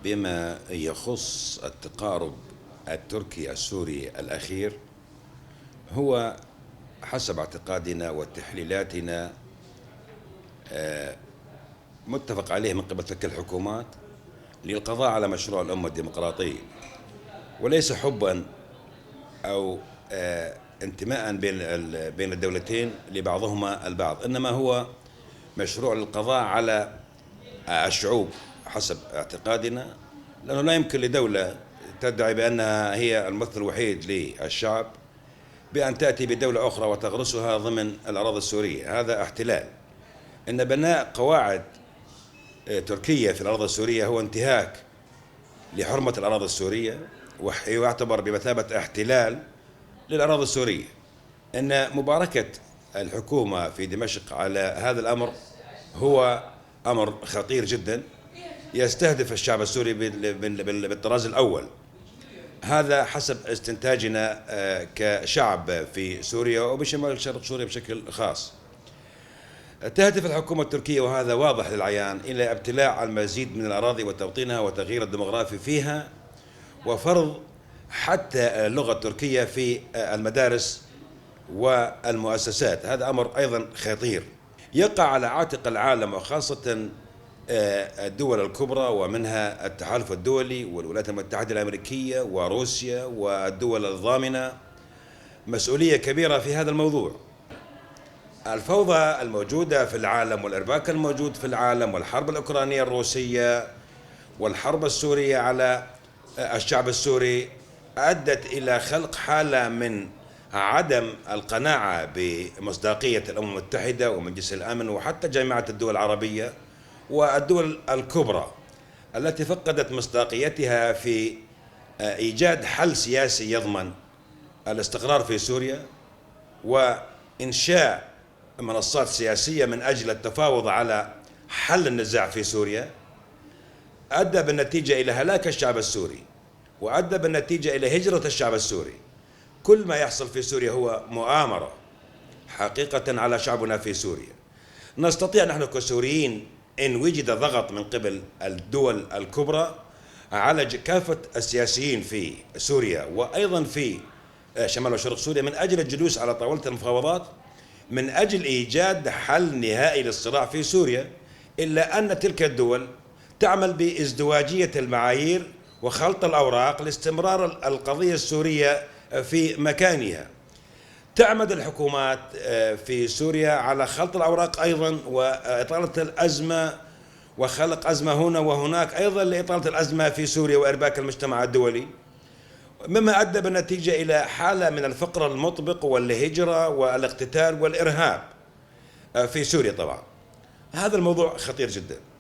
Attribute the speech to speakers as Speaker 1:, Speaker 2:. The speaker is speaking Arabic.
Speaker 1: بما يخص التقارب التركي السوري الأخير، هو حسب اعتقادنا وتحليلاتنا متفق عليه من قبل تلك الحكومات للقضاء على مشروع الأمة الديمقراطية، وليس حبا أو انتماء بين الدولتين لبعضهما البعض، إنما هو مشروع للقضاء على الشعوب حسب اعتقادنا، لأنه لا يمكن لدولة تدعي بأنها هي الممثل الوحيد للشعب بأن تأتي بدولة أخرى وتغرسها ضمن الأراضي السورية. هذا احتلال. إن بناء قواعد تركية في الأراضي السورية هو انتهاك لحرمة الأراضي السورية، ويعتبر بمثابة احتلال للأراضي السورية. إن مباركة الحكومة في دمشق على هذا الأمر هو أمر خطير جدا، يستهدف الشعب السوري بالطراز الأول. هذا حسب استنتاجنا كشعب في سوريا وبشمال شرق سوريا بشكل خاص. تهدف الحكومة التركية، وهذا واضح للعيان، إلى ابتلاع المزيد من الأراضي وتوطينها وتغيير الديمغرافي فيها، وفرض حتى اللغة التركية في المدارس والمؤسسات. هذا أمر أيضا خطير يقع على عاتق العالم، وخاصة الدول الكبرى ومنها التحالف الدولي والولايات المتحدة الأمريكية وروسيا والدول الضامنة، مسؤولية كبيرة في هذا الموضوع. الفوضى الموجودة في العالم والإرباك الموجود في العالم والحرب الأوكرانية الروسية والحرب السورية على الشعب السوري أدت إلى خلق حالة من عدم القناعة بمصداقية الأمم المتحدة ومجلس الأمن وحتى جامعة الدول العربية والدول الكبرى التي فقدت مصداقيتها في إيجاد حل سياسي يضمن الاستقرار في سوريا وإنشاء منصات سياسية من أجل التفاوض على حل النزاع في سوريا. أدى بالنتيجة إلى هلاك الشعب السوري، وأدى بالنتيجة إلى هجرة الشعب السوري. كل ما يحصل في سوريا هو مؤامرة حقيقة على شعبنا في سوريا. نستطيع نحن كسوريين إن وجد ضغط من قبل الدول الكبرى على كافة السياسيين في سوريا وأيضا في شمال وشرق سوريا من أجل الجلوس على طاولة المفاوضات من أجل إيجاد حل نهائي للصراع في سوريا، إلا أن تلك الدول تعمل بازدواجية المعايير وخلط الأوراق لاستمرار القضية السورية في مكانها. تعمد الحكومات في سوريا على خلط الأوراق أيضا وإطالة الأزمة وخلق أزمة هنا وهناك أيضا لإطالة الأزمة في سوريا وإرباك المجتمع الدولي، مما أدى بالنتيجة إلى حالة من الفقر المطبق والهجرة والاقتتال والإرهاب في سوريا. طبعا هذا الموضوع خطير جدا.